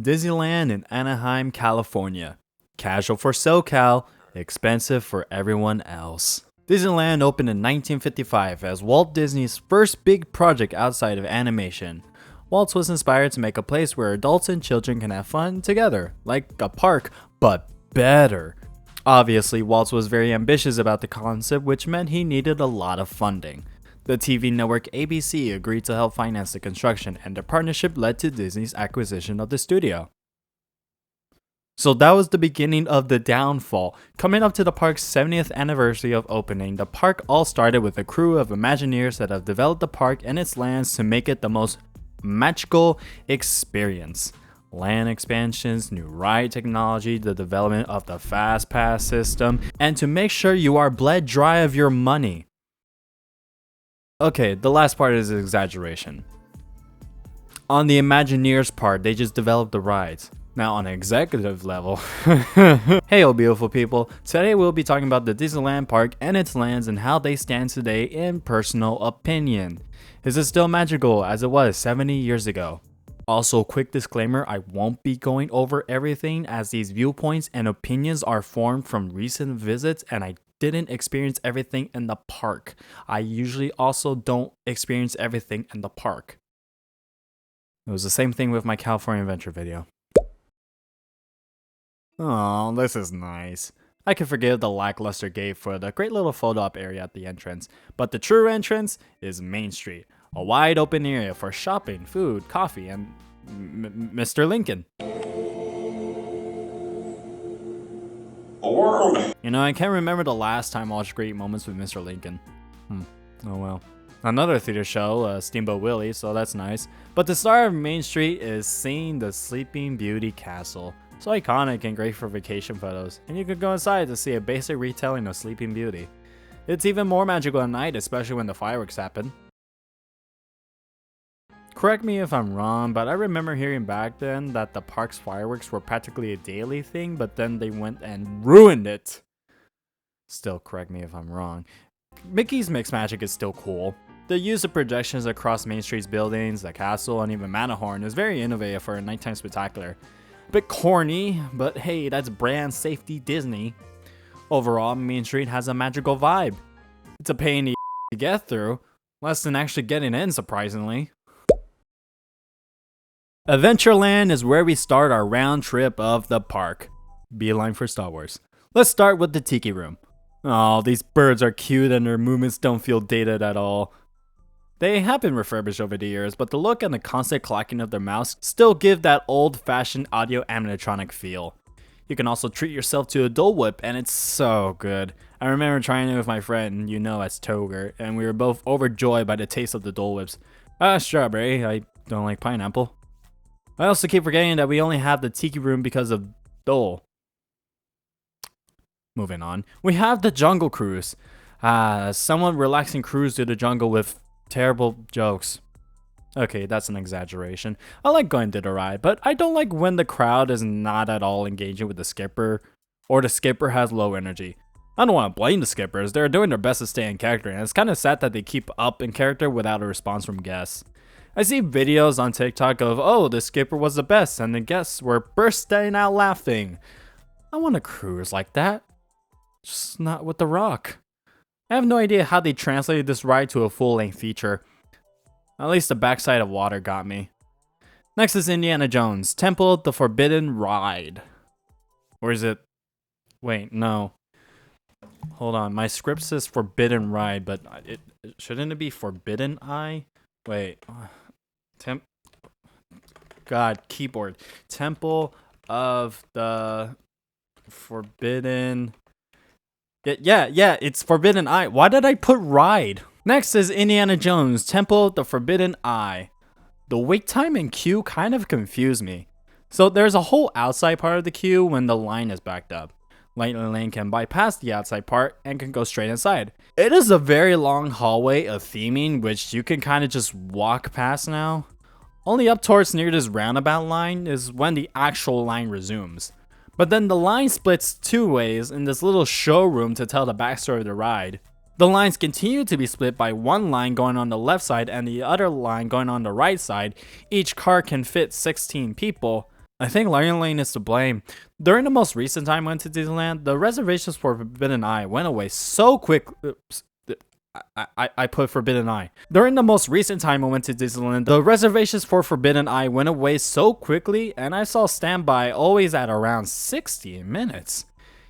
Disneyland in Anaheim, California. Casual for SoCal, expensive for everyone else. Disneyland opened in 1955 as Walt Disney's first big project outside of animation. Walt was inspired to make a place where adults and children can have fun together, like a park, but better. Obviously, Walt was very ambitious about the concept, which meant he needed a lot of funding. The TV network ABC agreed to help finance the construction, and the partnership led to Disney's acquisition of the studio. So that was the beginning of the downfall. Coming up to the park's 70th anniversary of opening, the park all started with a crew of Imagineers that have developed the park and its lands to make it the most magical experience. Land expansions, new ride technology, the development of the Fast Pass system, and to make sure you are bled dry of your money. Okay, the last part is an exaggeration. On the Imagineers part, they just developed the rides. Now on an executive level, hey beautiful people, today we'll be talking about the Disneyland park and its lands and how they stand today in personal opinion. Is it still magical as it was 70 years ago? Also, quick disclaimer, I won't be going over everything as these viewpoints and opinions are formed from recent visits and I didn't experience everything in the park. I usually also don't experience everything in the park. It was the same thing with my California Adventure video. Oh, this is nice. I can forgive the lackluster gate for the great little photo op area at the entrance, but the true entrance is Main Street, a wide open area for shopping, food, coffee, and Mr. Lincoln. You know, I can't remember the last time I watched Great Moments with Mr. Lincoln. Oh well. Another theater show, Steamboat Willie, so that's nice. But the star of Main Street is seeing the Sleeping Beauty Castle. So iconic and great for vacation photos, and you could go inside to see a basic retelling of Sleeping Beauty. It's even more magical at night, especially when the fireworks happen. Correct me if I'm wrong, but I remember hearing back then that the park's fireworks were practically a daily thing, but then they went and ruined it. Still, correct me if I'm wrong. Mickey's Mixed Magic is still cool. The use of projections across Main Street's buildings, the castle, and even Matterhorn is very innovative for a nighttime spectacular. A bit corny, but hey, that's brand safety Disney. Overall, Main Street has a magical vibe. It's a pain to get through, less than actually getting in, surprisingly. Adventureland is where we start our round trip of the park. Beeline for Star Wars. Let's start with the Tiki Room. Oh, these birds are cute and their movements don't feel dated at all. They have been refurbished over the years, but the look and the constant clacking of their mouths still give that old-fashioned audio animatronic feel. You can also treat yourself to a Dole Whip, and it's so good. I remember trying it with my friend, as Toger, and we were both overjoyed by the taste of the Dole Whips. Strawberry, I don't like pineapple. I also keep forgetting that we only have the Tiki Room because of Dole. Moving on, we have the Jungle Cruise. Somewhat relaxing cruise to the jungle with terrible jokes. Okay, that's an exaggeration. I like going to the ride, but I don't like when the crowd is not at all engaging with the skipper, or the skipper has low energy. I don't want to blame the skippers, they're doing their best to stay in character, and it's kind of sad that they keep up in character without a response from guests. I see videos on TikTok of, oh, the skipper was the best, and the guests were bursting out laughing. I want a cruise like that, just not with The Rock. I have no idea how they translated this ride to a full-length feature. At least the backside of water got me. Next is Indiana Jones, Temple of the Forbidden Ride. Or is it... Wait, no. Hold on, my script says Forbidden Ride, but shouldn't it be Forbidden Eye? Wait. God, keyboard. Temple of the Forbidden... Yeah, it's Forbidden Eye. Why did I put ride? Next is Indiana Jones, Temple of the Forbidden Eye. The wait time and queue kind of confused me. So there's a whole outside part of the queue when the line is backed up. Lightning Lane can bypass the outside part and can go straight inside. It is a very long hallway of theming which you can kind of just walk past now. Only up towards near this roundabout line is when the actual line resumes. But then the line splits two ways in this little showroom to tell the backstory of the ride. The lines continue to be split by one line going on the left side and the other line going on the right side. Each car can fit 16 people. I think Lion Lane is to blame. During the most recent time I went to Disneyland, the reservations for Forbidden Eye went away so quick. I put Forbidden Eye. During the most recent time I went to Disneyland, the reservations for Forbidden Eye went away so quickly, and I saw standby always at around 60 minutes.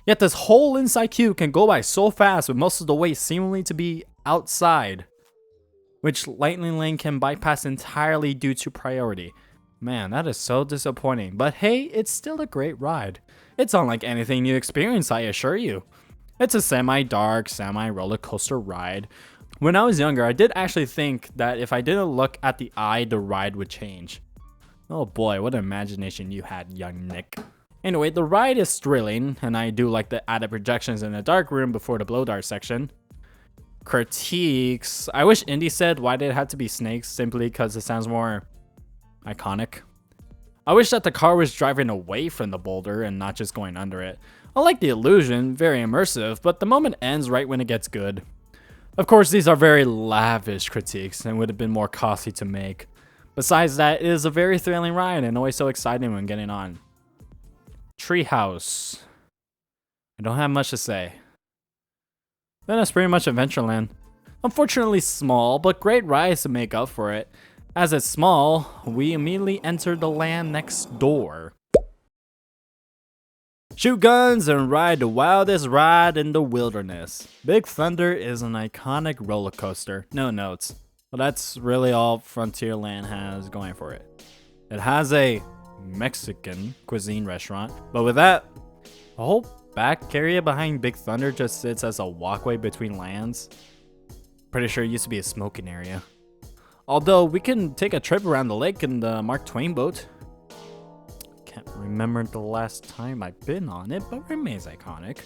Yet this whole inside queue can go by so fast with most of the wait seemingly to be outside, which Lightning Lane can bypass entirely due to priority. Man, that is so disappointing, but hey, it's still a great ride. It's unlike anything you experience, I assure you. It's a semi-dark, semi-roller coaster ride. When I was younger, I did actually think that if I didn't look at the eye, the ride would change. Oh boy, what imagination you had, young Nick. Anyway, the ride is thrilling, and I do like the added projections in the dark room before the blow dart section. Critiques. I wish Indy said why did it have to be snakes, simply because it sounds more iconic. I wish that the car was driving away from the boulder and not just going under it. I like the illusion, very immersive, but the moment ends right when it gets good. Of course, these are very lavish critiques and would have been more costly to make. Besides that, it is a very thrilling ride and always so exciting when getting on. Treehouse. I don't have much to say. Then that's pretty much Adventureland. Unfortunately small, but great rides to make up for it. As it's small, we immediately enter the land next door. Shoot guns and ride the wildest ride in the wilderness. Big Thunder is an iconic roller coaster. No notes. Well, that's really all Frontierland has going for it. It has a Mexican cuisine restaurant, but with that, the whole back area behind Big Thunder just sits as a walkway between lands. Pretty sure it used to be a smoking area. Although we can take a trip around the lake in the Mark Twain boat. Can't remember the last time I've been on it, but remains iconic.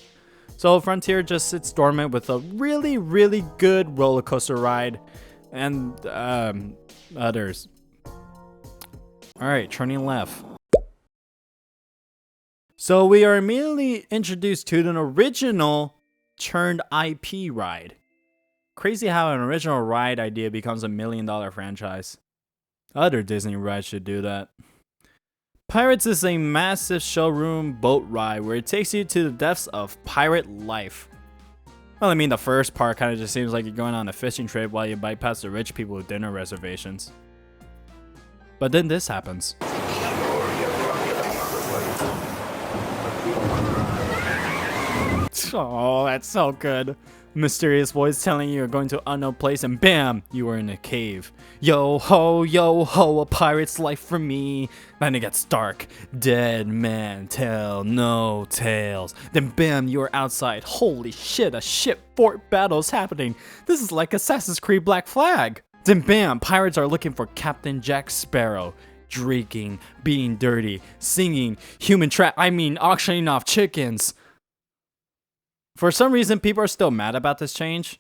So Frontier just sits dormant with a really, really good roller coaster ride and others. Alright, turning left. So we are immediately introduced to an original turned IP ride. Crazy how an original ride idea becomes $1 million franchise. Other Disney rides should do that. Pirates is a massive showroom boat ride where it takes you to the depths of pirate life. Well, I mean, the first part kind of just seems like you're going on a fishing trip while you bypass the rich people with dinner reservations. But then this happens. Oh, that's so good. Mysterious voice telling you you're going to an unknown place and bam, you are in a cave. Yo ho, a pirate's life for me. Then it gets dark. Dead man tell no tales. Then bam, you are outside. Holy shit, a shipboard battle's happening. This is like Assassin's Creed Black Flag. Then bam, pirates are looking for Captain Jack Sparrow. Drinking, being dirty, singing, auctioning off chickens. For some reason, people are still mad about this change.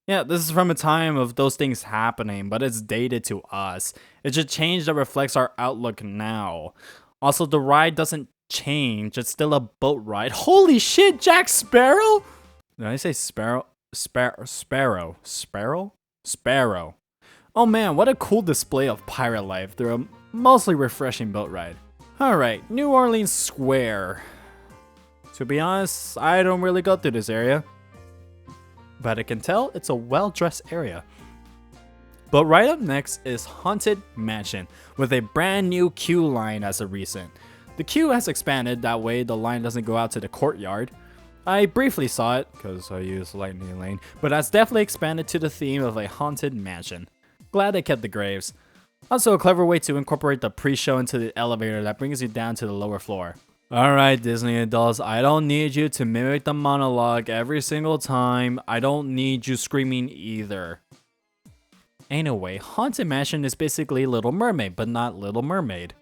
Yeah, this is from a time of those things happening, but it's dated to us. It's a change that reflects our outlook now. Also, the ride doesn't change. It's still a boat ride. Holy shit, Jack Sparrow? Did I say Sparrow? Sparrow. Oh man, what a cool display of pirate life through a mostly refreshing boat ride. Alright, New Orleans Square. To be honest, I don't really go through this area, but I can tell it's a well-dressed area. But right up next is Haunted Mansion, with a brand new queue line as of recent. The queue has expanded, that way the line doesn't go out to the courtyard. I briefly saw it, because I use Lightning Lane, but that's definitely expanded to the theme of a haunted mansion. Glad they kept the graves. Also a clever way to incorporate the pre-show into the elevator that brings you down to the lower floor. Alright Disney adults, I don't need you to mimic the monologue every single time. I don't need you screaming either. Anyway, Haunted Mansion is basically Little Mermaid, but not Little Mermaid.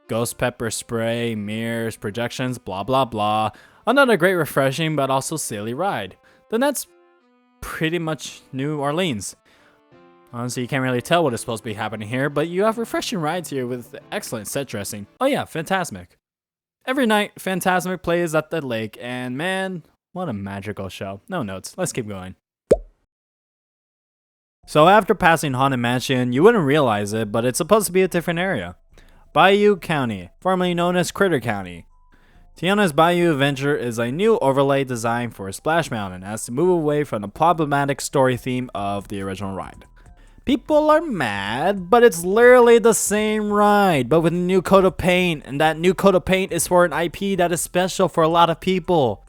Ghost pepper spray, mirrors, projections, blah blah blah. Another great refreshing but also silly ride. Then that's pretty much New Orleans. Honestly, you can't really tell what is supposed to be happening here, but you have refreshing rides here with excellent set dressing. Oh yeah, Fantasmic. Every night, Fantasmic plays at the lake, and man, what a magical show. No notes, let's keep going. So after passing Haunted Mansion, you wouldn't realize it, but it's supposed to be a different area. Bayou County, formerly known as Critter County. Tiana's Bayou Adventure is a new overlay design for Splash Mountain as to move away from the problematic story theme of the original ride. People are mad, but it's literally the same ride, but with a new coat of paint, and that new coat of paint is for an IP that is special for a lot of people.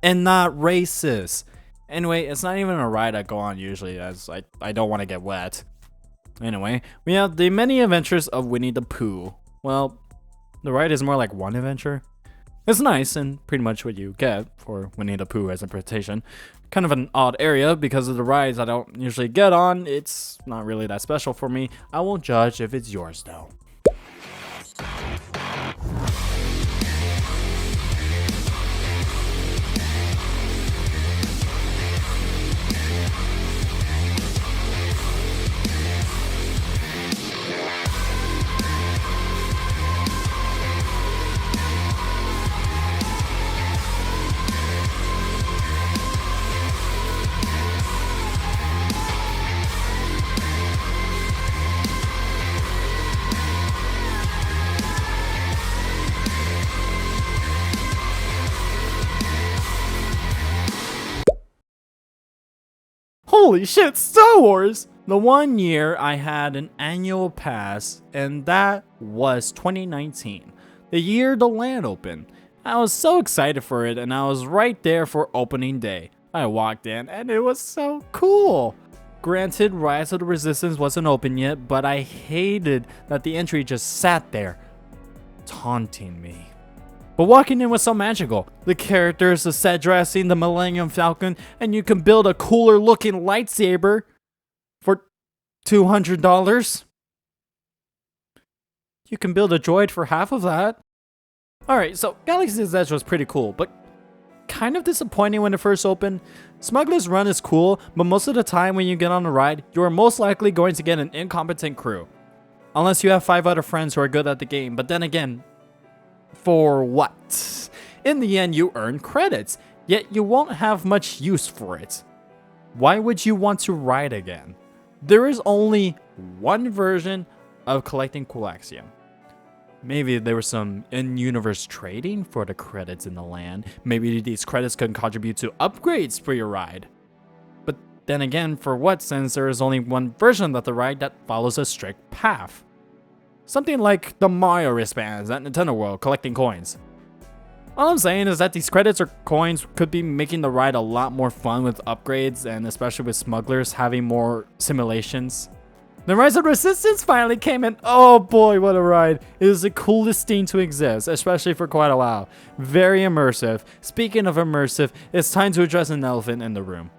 And not racist. Anyway, it's not even a ride I go on usually, as I don't want to get wet. Anyway, we have the many adventures of Winnie the Pooh. Well, the ride is more like one adventure. It's nice and pretty much what you get for Winnie the Pooh as interpretation. Kind of an odd area because of the rides I don't usually get on. It's not really that special for me. I won't judge if it's yours though. Holy shit, Star Wars! The one year I had an annual pass, and that was 2019, the year the land opened. I was so excited for it, and I was right there for opening day. I walked in, and it was so cool. Granted, Rise of the Resistance wasn't open yet, but I hated that the entry just sat there, taunting me. But walking in was so magical. The characters, the set dressing, the Millennium Falcon, and you can build a cooler looking lightsaber for $200. You can build a droid for half of that. Alright, so Galaxy's Edge was pretty cool, but kind of disappointing when it first opened. Smuggler's Run is cool, but most of the time when you get on a ride, you are most likely going to get an incompetent crew. Unless you have 5 other friends who are good at the game, but then again, for what? In the end, you earn credits, yet you won't have much use for it. Why would you want to ride again? There is only one version of collecting Coaxium. Maybe there was some in-universe trading for the credits in the land. Maybe these credits can contribute to upgrades for your ride. But then again, for what, since there is only one version of the ride that follows a strict path? Something like the Mario wristbands at Nintendo World collecting coins. All I'm saying is that these credits or coins could be making the ride a lot more fun with upgrades, and especially with smugglers having more simulations. The Rise of Resistance finally came in. Oh boy, what a ride. It was the coolest thing to exist, especially for quite a while. Very immersive. Speaking of immersive, it's time to address an elephant in the room.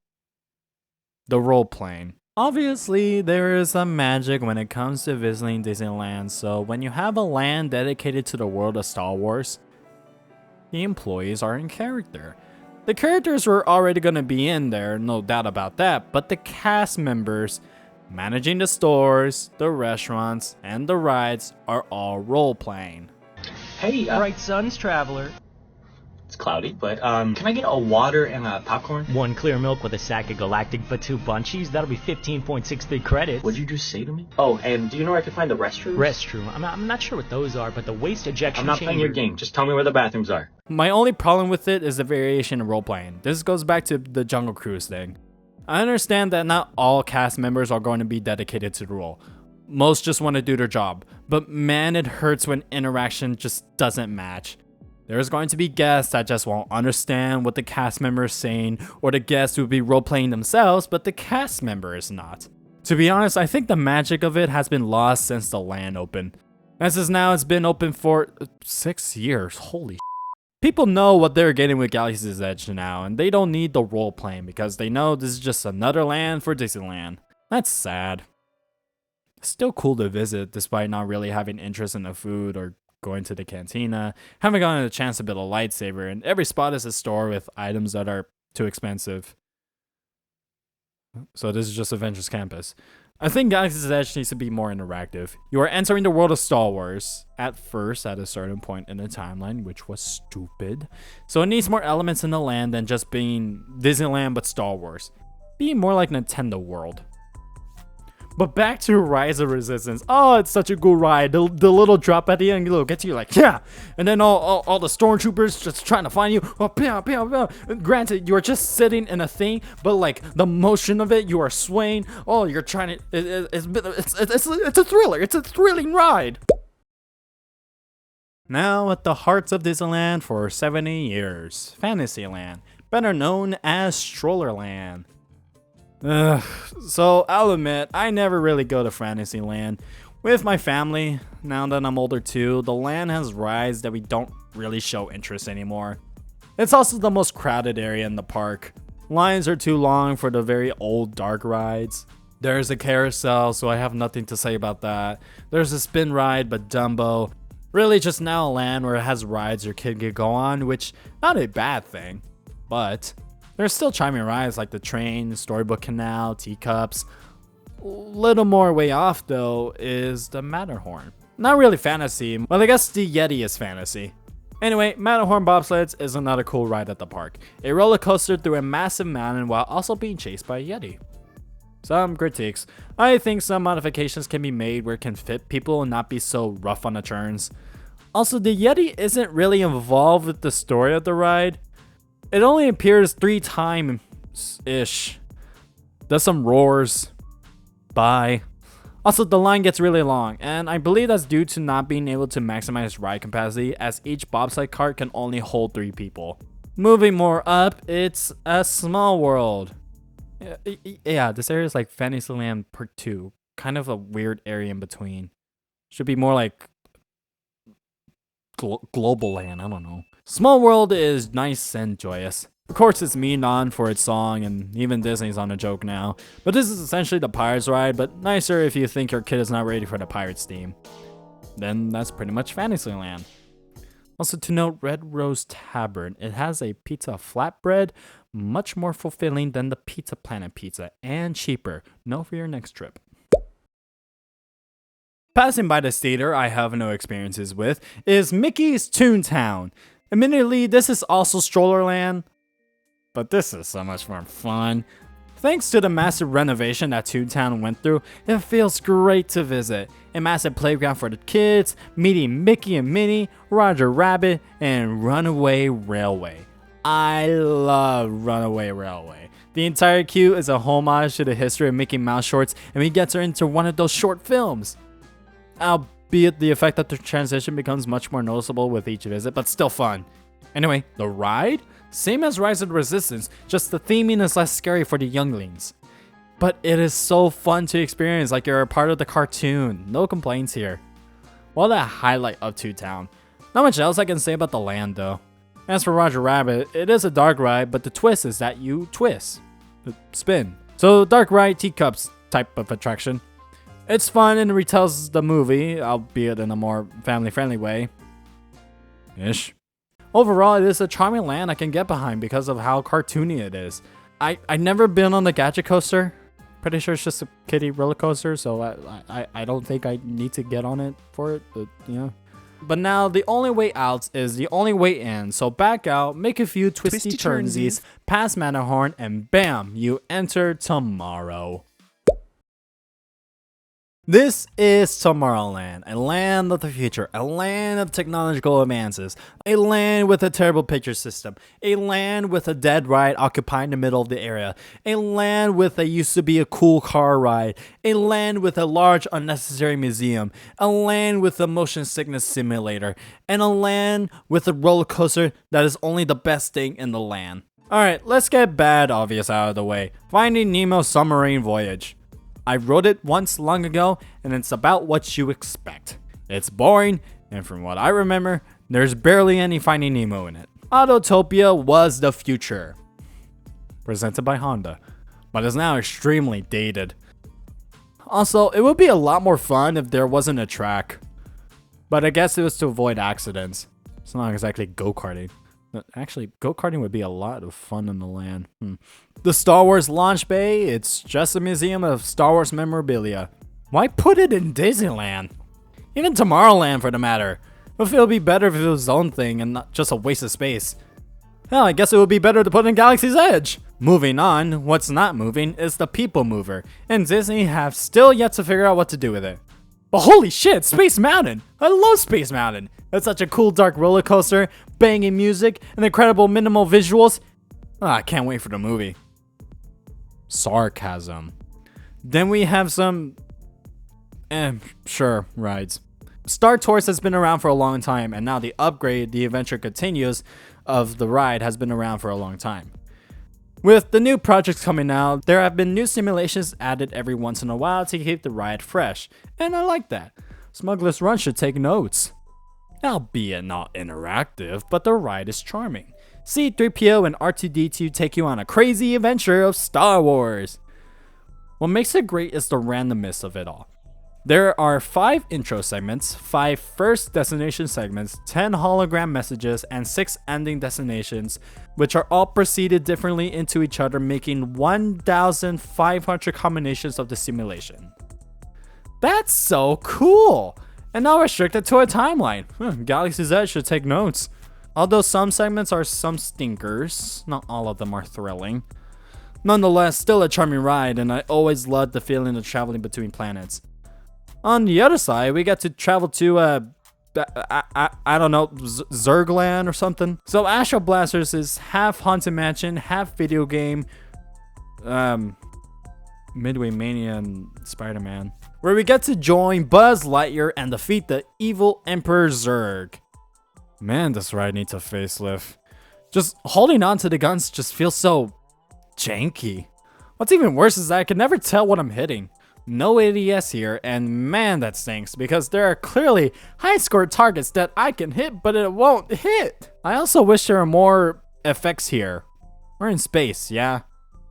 The role-playing. Obviously, there is some magic when it comes to visiting Disneyland, so when you have a land dedicated to the world of Star Wars, the employees are in character. The characters were already going to be in there, no doubt about that, but the cast members managing the stores, the restaurants, and the rides are all role-playing. Hey, Right, Sons, Traveler. it's cloudy, but can I get a water and a popcorn? 1 clear milk with a sack of galactic for 2 bunchies. That'll be 15.63 credits. What'd you just say to me? Oh, and do you know where I can find the restrooms? Restroom. I'm not sure what those are, but the waste ejection I'm not playing your game. Just tell me where the bathrooms are. My only problem with it is the variation in role-playing. This goes back to the Jungle Cruise thing. I understand that not all cast members are going to be dedicated to the role. Most just want to do their job, but man, it hurts when interaction just doesn't match. There's going to be guests that just won't understand what the cast member is saying, or the guests will be role-playing themselves, but the cast member is not. To be honest, I think the magic of it has been lost since the land opened. As is now, it's been open for 6 years. Holy shit. People know what they're getting with Galaxy's Edge now, and they don't need the role-playing because they know this is just another land for Disneyland. That's sad. It's still cool to visit despite not really having interest in the food or going to the cantina. Haven't gotten a chance to build a lightsaber, and every spot is a store with items that are too expensive. So this is just Avengers Campus. I think Galaxy's Edge needs to be more interactive. You are entering the world of Star Wars, at first at a certain point in the timeline, which was stupid. So it needs more elements in the land than just being Disneyland but Star Wars. Being more like Nintendo World. But back to Rise of Resistance. Oh, it's such a cool ride. The little drop at the end, gets you like, yeah. And then all the stormtroopers just trying to find you. Oh, pew, pew, pew. Granted, you are just sitting in a thing, but like the motion of it, you are swaying. Oh, you're trying to. It's a thriller. It's a thrilling ride. Now at the hearts of Disneyland for 70 years, Fantasyland, better known as Strollerland. So I'll admit, I never really go to Fantasyland. With my family, now that I'm older too, the land has rides that we don't really show interest anymore. It's also the most crowded area in the park. Lines are too long for the very old dark rides. There's a carousel, so I have nothing to say about that. There's a spin ride, but Dumbo. Really just now a land where it has rides your kid can go on, which not a bad thing, but there's still charming rides like the train, Storybook Canal, Teacups. Little more way off though is the Matterhorn. Not really fantasy, well I guess the Yeti is fantasy. Anyway, Matterhorn bobsleds is another cool ride at the park. A roller coaster through a massive mountain while also being chased by a Yeti. Some critiques. I think some modifications can be made where it can fit people and not be so rough on the turns. Also, the Yeti isn't really involved with the story of the ride. It only appears 3 times-ish. Does some roars. Bye. Also, the line gets really long, and I believe that's due to not being able to maximize ride capacity as each bobsled cart can only hold 3 people. Moving more up, it's a small world. Yeah, this area is like Fantasyland Part 2. Kind of a weird area in between. Should be more like Global Land, I don't know. Small World is nice and joyous. Of course, it's mean on for its song, and even Disney's on a joke now. But this is essentially the Pirates ride, but nicer if you think your kid is not ready for the Pirates theme. Then that's pretty much Fantasyland. Also to note, Red Rose Tavern. It has a pizza flatbread, much more fulfilling than the Pizza Planet pizza, and cheaper. Note for your next trip. Passing by this theater I have no experiences with is Mickey's Toontown. Admittedly, this is also Strollerland, but this is so much more fun. Thanks to the massive renovation that Toontown went through, it feels great to visit. A massive playground for the kids, meeting Mickey and Minnie, Roger Rabbit, and Runaway Railway. I love Runaway Railway. The entire queue is a homage to the history of Mickey Mouse shorts, and we get her into one of those short films. Albeit the effect that the transition becomes much more noticeable with each visit, but still fun. Anyway, the ride? Same as Rise of the Resistance, just the theming is less scary for the younglings. But it is so fun to experience like you're a part of the cartoon. No complaints here. Well, that highlight of Toontown. Not much else I can say about the land though. As for Roger Rabbit, it is a dark ride, but the twist is that you twist. Spin. So dark ride, teacups type of attraction. It's fun and retells the movie, albeit in a more family-friendly way. Ish. Overall, it is a charming land I can get behind because of how cartoony it is. I've never been on the gadget coaster. Pretty sure it's just a kiddie roller coaster, so I don't think I need to get on it for it, but yeah. But now the only way out is the only way in, so back out, make a few twisty turnsies, pass Matterhorn, and bam, you enter tomorrow. This is Tomorrowland, a land of the future, a land of technological advances, a land with a terrible picture system, a land with a dead ride occupying the middle of the area, a land with a used to be a cool car ride, a land with a large unnecessary museum, a land with a motion sickness simulator, and a land with a roller coaster that is only the best thing in the land. Alright, let's get bad obvious out of the way. Finding Nemo's Submarine Voyage. I wrote it once long ago, and it's about what you expect. It's boring, and from what I remember, there's barely any Finding Nemo in it. Autotopia was the future, presented by Honda, but is now extremely dated. Also, it would be a lot more fun if there wasn't a track, but I guess it was to avoid accidents. It's not exactly go-karting. Actually, go-karting would be a lot of fun in the land. The Star Wars launch bay, it's just a museum of Star Wars memorabilia. Why put it in Disneyland? Even Tomorrowland for the matter. It would be better if it was its own thing and not just a waste of space. Hell, I guess it would be better to put in Galaxy's Edge. Moving on, what's not moving is the People Mover, and Disney have still yet to figure out what to do with it. But holy shit, Space Mountain! I love Space Mountain! It's such a cool dark roller coaster, banging music, and incredible minimal visuals. I can't wait for the movie. Sarcasm. Then we have some sure, rides. Star Tours has been around for a long time, and now the upgrade, The Adventure Continues, of the ride has been around for a long time. With the new projects coming out, there have been new simulations added every once in a while to keep the ride fresh, and I like that. Smuggler's Run should take notes. Albeit not interactive, but the ride is charming. C-3PO and R2-D2 take you on a crazy adventure of Star Wars. What makes it great is the randomness of it all. There are 5 intro segments, 5 first destination segments, 10 hologram messages, and 6 ending destinations, which are all preceded differently into each other, making 1,500 combinations of the simulation. That's so cool! And not restricted to a timeline. Galaxy's Edge should take notes. Although some segments are some stinkers, not all of them are thrilling. Nonetheless, still a charming ride, and I always loved the feeling of traveling between planets. On the other side, we get to travel to, I don't know, Zergland or something. So Astro Blasters is half Haunted Mansion, half video game, Midway Mania and Spider-Man, where we get to join Buzz Lightyear and defeat the evil Emperor Zurg. Man, this ride needs a facelift. Just holding on to the guns just feels so janky. What's even worse is that I can never tell what I'm hitting. No ADS here, and man, that stinks because there are clearly high score targets that I can hit, but it won't hit. I also wish there were more effects here. We're in space, yeah.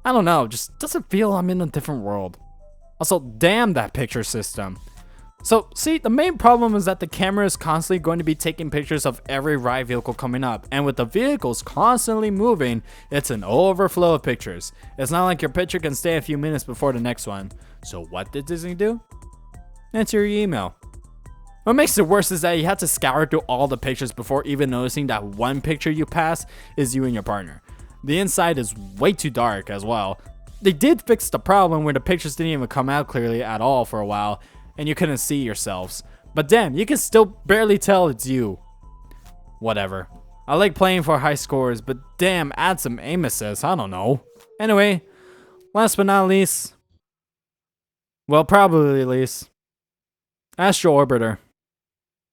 I don't know, just doesn't feel I'm in a different world. Also, damn that picture system. So, see, the main problem is that the camera is constantly going to be taking pictures of every ride vehicle coming up, and with the vehicles constantly moving, it's an overflow of pictures. It's not like your picture can stay a few minutes before the next one. So what did Disney do? Answer your email. What makes it worse is that you have to scour through all the pictures before even noticing that one picture you pass is you and your partner. The inside is way too dark as well. They did fix the problem where the pictures didn't even come out clearly at all for a while, and you couldn't see yourselves. But damn, you can still barely tell it's you. Whatever. I like playing for high scores, but damn, add some aim assist, I don't know. Anyway, last but not least, well, probably least, Astro Orbiter.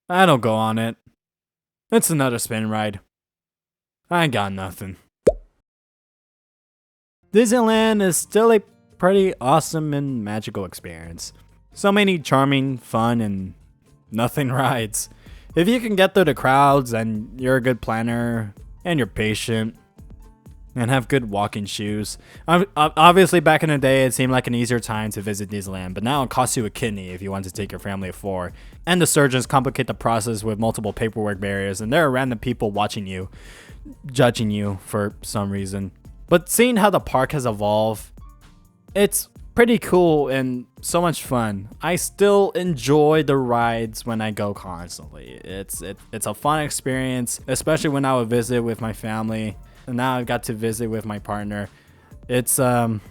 I don't go on it. It's another spin ride. I got nothing. Disneyland is still a pretty awesome and magical experience. So many charming, fun, and nothing rides. If you can get through the crowds and you're a good planner and you're patient and have good walking shoes. Obviously back in the day it seemed like an easier time to visit Disneyland, but now it costs you a kidney if you want to take your family of 4. And the surgeons complicate the process with multiple paperwork barriers, and there are random people watching you, judging you for some reason. But seeing how the park has evolved, it's pretty cool and so much fun. I still enjoy the rides when I go constantly. It's a fun experience, especially when I would visit with my family. And now I've got to visit with my partner. It's quite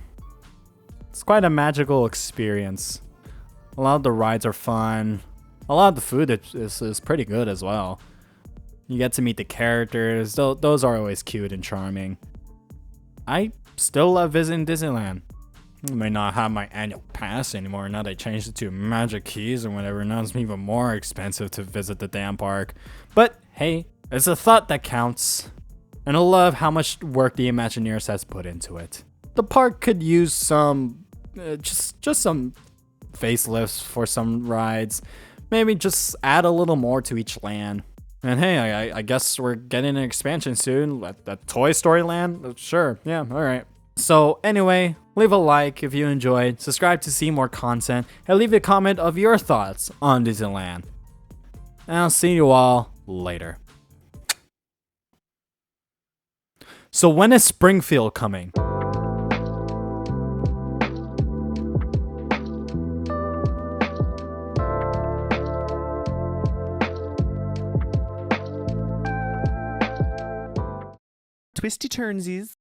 a magical experience. A lot of the rides are fun. A lot of the food is pretty good as well. You get to meet the characters. Those are always cute and charming. I still love visiting Disneyland. I may not have my annual pass anymore now they changed it to Magic Keys or whatever. Now it's even more expensive to visit the damn park. But hey, it's a thought that counts. And I love how much work the Imagineers has put into it. The park could use some, just some facelifts for some rides. Maybe just add a little more to each land. And hey, I guess we're getting an expansion soon. That Toy Story Land? Sure, yeah, alright. So anyway, leave a like if you enjoyed, subscribe to see more content, and leave a comment of your thoughts on Disneyland. And I'll see you all later. So when is Springfield coming? twisty turnsies.